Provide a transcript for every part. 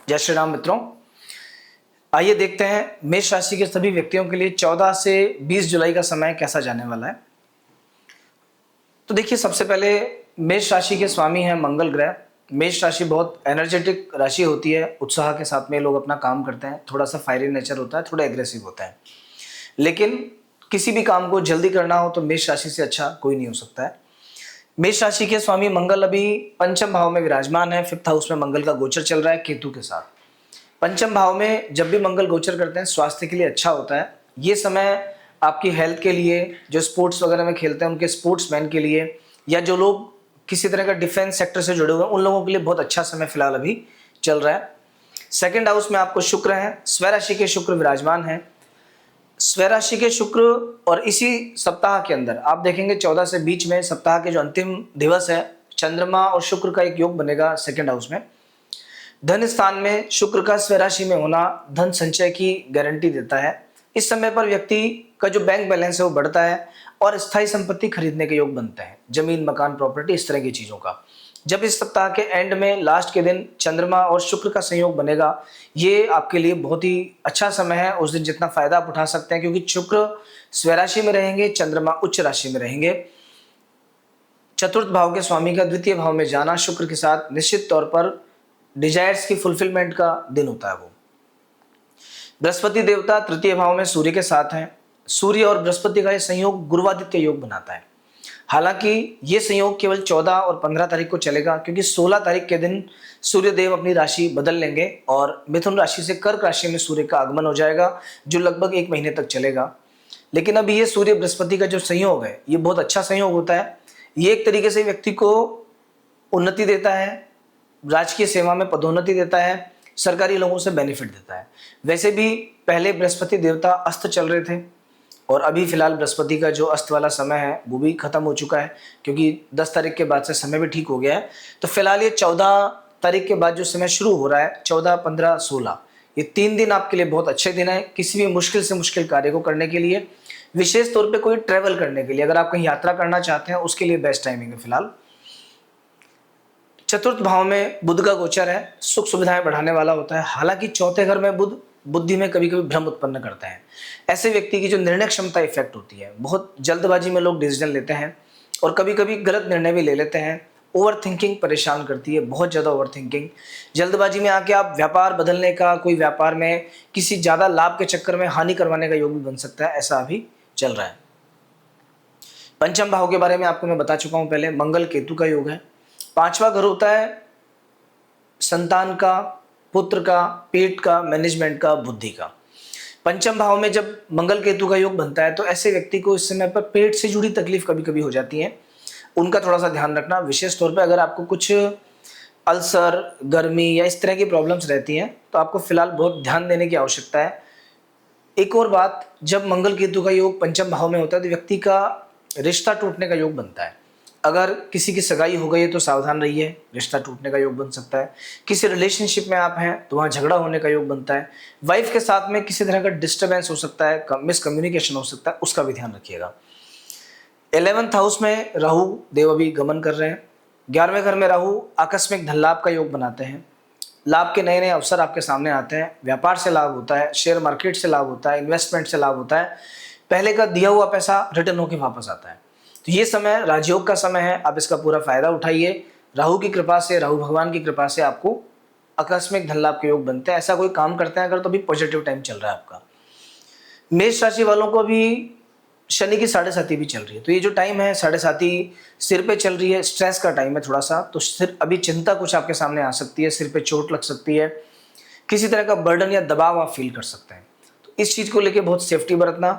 जय श्री राम मित्रों। आइए देखते हैं मेष राशि के सभी व्यक्तियों के लिए 14 से 20 जुलाई का समय कैसा जाने वाला है। तो देखिए, सबसे पहले मेष राशि के स्वामी हैं मंगल ग्रह। मेष राशि बहुत एनर्जेटिक राशि होती है, उत्साह के साथ में लोग अपना काम करते हैं, थोड़ा सा फायरी नेचर होता है, थोड़ा एग्रेसिव होता है। लेकिन किसी भी काम को जल्दी करना हो तो मेष राशि से अच्छा कोई नहीं हो सकता है। मेष राशि के स्वामी मंगल अभी पंचम भाव में विराजमान है। 5th हाउस में मंगल का गोचर चल रहा है केतु के साथ। पंचम भाव में जब भी मंगल गोचर करते हैं स्वास्थ्य के लिए अच्छा होता है। ये समय आपकी हेल्थ के लिए, जो स्पोर्ट्स वगैरह में खेलते हैं उनके स्पोर्ट्समैन के लिए, या जो लोग किसी तरह का डिफेंस सेक्टर से जुड़े हुए हैं उन लोगों के लिए बहुत अच्छा समय फिलहाल अभी चल रहा है। 2nd हाउस में आपको शुक्र है, स्वराशि के शुक्र विराजमान है। स्वराशि के शुक्र और इसी सप्ताह के अंदर आप देखेंगे 14 से बीच में सप्ताह के जो अंतिम दिवस है, चंद्रमा और शुक्र का एक योग बनेगा 2nd हाउस में। धन स्थान में शुक्र का स्वराशि में होना धन संचय की गारंटी देता है। इस समय पर व्यक्ति का जो बैंक बैलेंस है वो बढ़ता है और स्थायी संपत्ति खरीदने के योग बनते हैं, जमीन, मकान, प्रॉपर्टी, इस तरह की चीजों का। जब इस सप्ताह के एंड में लास्ट के दिन चंद्रमा और शुक्र का संयोग बनेगा, ये आपके लिए बहुत ही अच्छा समय है। उस दिन जितना फायदा आप उठा सकते हैं, क्योंकि शुक्र स्वराशि में रहेंगे, चंद्रमा उच्च राशि में रहेंगे। 4th भाव के स्वामी का 2य भाव में जाना शुक्र के साथ निश्चित तौर पर डिजायर्स की फुलफिलमेंट का दिन होता है वो। बृहस्पति देवता 3य भाव में सूर्य के साथ हैं। सूर्य और बृहस्पति का ये संयोग गुरुवादित्य योग बनाता है। हालांकि ये संयोग केवल 14 और 15 तारीख को चलेगा, क्योंकि 16 तारीख के दिन सूर्य देव अपनी राशि बदल लेंगे और मिथुन राशि से कर्क राशि में सूर्य का आगमन हो जाएगा, जो लगभग 1 महीने तक चलेगा। लेकिन अभी ये सूर्य बृहस्पति का जो संयोग है ये बहुत अच्छा संयोग होता है। ये एक तरीके से व्यक्ति को उन्नति देता है, राजकीय सेवा में पदोन्नति देता है, सरकारी लोगों से बेनिफिट देता है। वैसे भी पहले बृहस्पति देवता अस्त चल रहे थे और अभी फिलहाल बृहस्पति का जो अस्त वाला समय है वो भी खत्म हो चुका है, क्योंकि 10 तारीख के बाद से समय भी ठीक हो गया है। तो फिलहाल ये 14 तारीख के बाद जो समय शुरू हो रहा है, 14, 15, 16, ये 3 दिन आपके लिए बहुत अच्छे दिन है किसी भी मुश्किल से मुश्किल कार्य को करने के लिए। विशेष तौर पे कोई ट्रेवल करने के लिए, अगर आप कहीं यात्रा करना चाहते हैं उसके लिए बेस्ट टाइमिंग है फिलहाल। 4th भाव में बुध का गोचर है, सुख सुविधाएं बढ़ाने वाला होता है। हालांकि 4थे घर में बुध बुद्धि में कभी कभी भ्रम उत्पन्न करते हैं। ऐसे व्यक्ति की जो निर्णय क्षमता इफेक्ट होती है, बहुत जल्दबाजी में लोग डिसीजन लेते हैं और कभी कभी गलत निर्णय भी ले लेते हैं। ओवर थिंकिंग परेशान करती है, बहुत ज़्यादा ओवर थिंकिंग। जल्दबाजी में आके आप व्यापार बदलने का, कोई व्यापार में किसी ज़्यादा लाभ के चक्कर में हानि करवाने का योग भी बन सकता है, ऐसा अभी चल रहा है। पंचम भाव के बारे में आपको मैं बता चुका हूँ पहले, मंगल केतु का योग है। 5वां घर होता है संतान का, पुत्र का, पेट का, मैनेजमेंट का, बुद्धि का। पंचम भाव में जब मंगल केतु का योग बनता है तो ऐसे व्यक्ति को इस समय पर पेट से जुड़ी तकलीफ कभी कभी हो जाती है, उनका थोड़ा सा ध्यान रखना। विशेष तौर पे अगर आपको कुछ अल्सर, गर्मी या इस तरह की प्रॉब्लम्स रहती हैं तो आपको फिलहाल बहुत ध्यान देने की आवश्यकता है। एक और बात, जब मंगल केतु का योग पंचम भाव में होता है तो व्यक्ति का रिश्ता टूटने का योग बनता है। अगर किसी की सगाई हो गई है तो सावधान रहिए, रिश्ता टूटने का योग बन सकता है। किसी रिलेशनशिप में आप हैं तो वहाँ झगड़ा होने का योग बनता है। वाइफ के साथ में किसी तरह का डिस्टर्बेंस हो सकता है, मिसकम्युनिकेशन हो सकता है, उसका भी ध्यान रखिएगा। 11th हाउस में राहु देव अभी गमन कर रहे हैं। 11वें घर में राहु आकस्मिक धन लाभ का योग बनाते हैं। लाभ के नए नए अवसर आपके सामने आते हैं। व्यापार से लाभ होता है, शेयर मार्केट से लाभ होता है, इन्वेस्टमेंट से लाभ होता है। पहले का दिया हुआ पैसा रिटर्न होकर वापस आता है। तो ये समय राजयोग का समय है, आप इसका पूरा फायदा उठाइए। राहु की कृपा से, राहु भगवान की कृपा से आपको आकस्मिक धन लाभ के योग बनते हैं। ऐसा कोई काम करते हैं अगर तो भी पॉजिटिव टाइम चल रहा है आपका। मेष राशि वालों को भी शनि की 7.5 भी चल रही है, तो ये जो टाइम है 7.5 सिर पे चल रही है, स्ट्रेस का टाइम है थोड़ा सा। तो सिर अभी चिंता कुछ आपके सामने आ सकती है, सिर पे चोट लग सकती है, किसी तरह का बर्डन या दबाव आप फील कर सकते हैं। तो इस चीज़ को लेके बहुत सेफ्टी बरतना।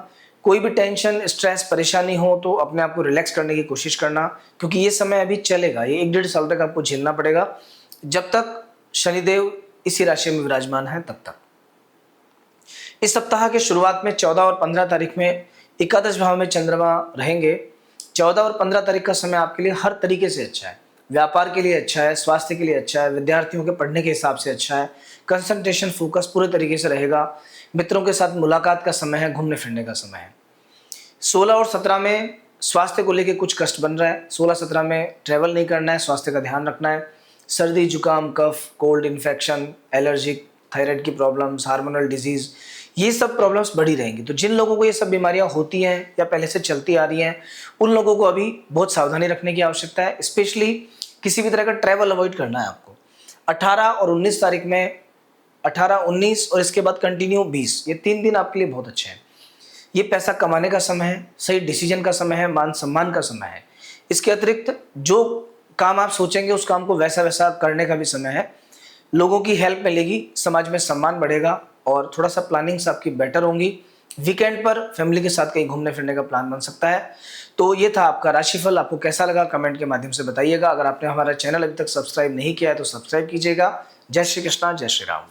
कोई भी टेंशन, स्ट्रेस, परेशानी हो तो अपने आप को रिलैक्स करने की कोशिश करना, क्योंकि ये समय अभी चलेगा, ये 1-1.5 साल तक आपको झेलना पड़ेगा, जब तक शनिदेव इसी राशि में विराजमान है तब तक। इस सप्ताह के शुरुआत में 14 और 15 तारीख में एकादश भाव में चंद्रमा रहेंगे। 14 और 15 तारीख का समय आपके लिए हर तरीके से अच्छा है। व्यापार के लिए अच्छा है, स्वास्थ्य के लिए अच्छा है, विद्यार्थियों के पढ़ने के हिसाब से अच्छा है। कंसंट्रेशन, फोकस पूरे तरीके से रहेगा। मित्रों के साथ मुलाकात का समय है, घूमने फिरने का समय है। 16 और 17 में स्वास्थ्य को लेकर कुछ कष्ट बन रहा है। 16-17 में ट्रैवल नहीं करना है, स्वास्थ्य का ध्यान रखना है। सर्दी जुकाम कफ कोल्ड इन्फेक्शन एलर्जिक थायराइड की प्रॉब्लम्स हार्मोनल डिजीज़, ये सब प्रॉब्लम्स बढ़ी रहेंगी। तो जिन लोगों को ये सब बीमारियां होती हैं या पहले से चलती आ रही हैं, उन लोगों को अभी बहुत सावधानी रखने की आवश्यकता है। स्पेशली किसी भी तरह का ट्रैवल अवॉइड करना है आपको। 18 और 19 तारीख में, 18, 19 और इसके बाद कंटिन्यू 20, ये 3 दिन आपके लिए बहुत अच्छे हैं। ये पैसा कमाने का समय है, सही डिसीजन का समय है, मान सम्मान का समय है। इसके अतिरिक्त जो काम आप सोचेंगे उस काम को वैसा वैसा करने का भी समय है। लोगों की हेल्प मिलेगी, समाज में सम्मान बढ़ेगा और थोड़ा सा प्लानिंग्स आपकी बेटर होंगी। वीकेंड पर फैमिली के साथ कहीं घूमने फिरने का प्लान बन सकता है। तो ये था आपका राशिफल। आपको कैसा लगा कमेंट के माध्यम से बताइएगा। अगर आपने हमारा चैनल अभी तक सब्सक्राइब नहीं किया है तो सब्सक्राइब कीजिएगा। जय श्री कृष्णा, जय श्री राम।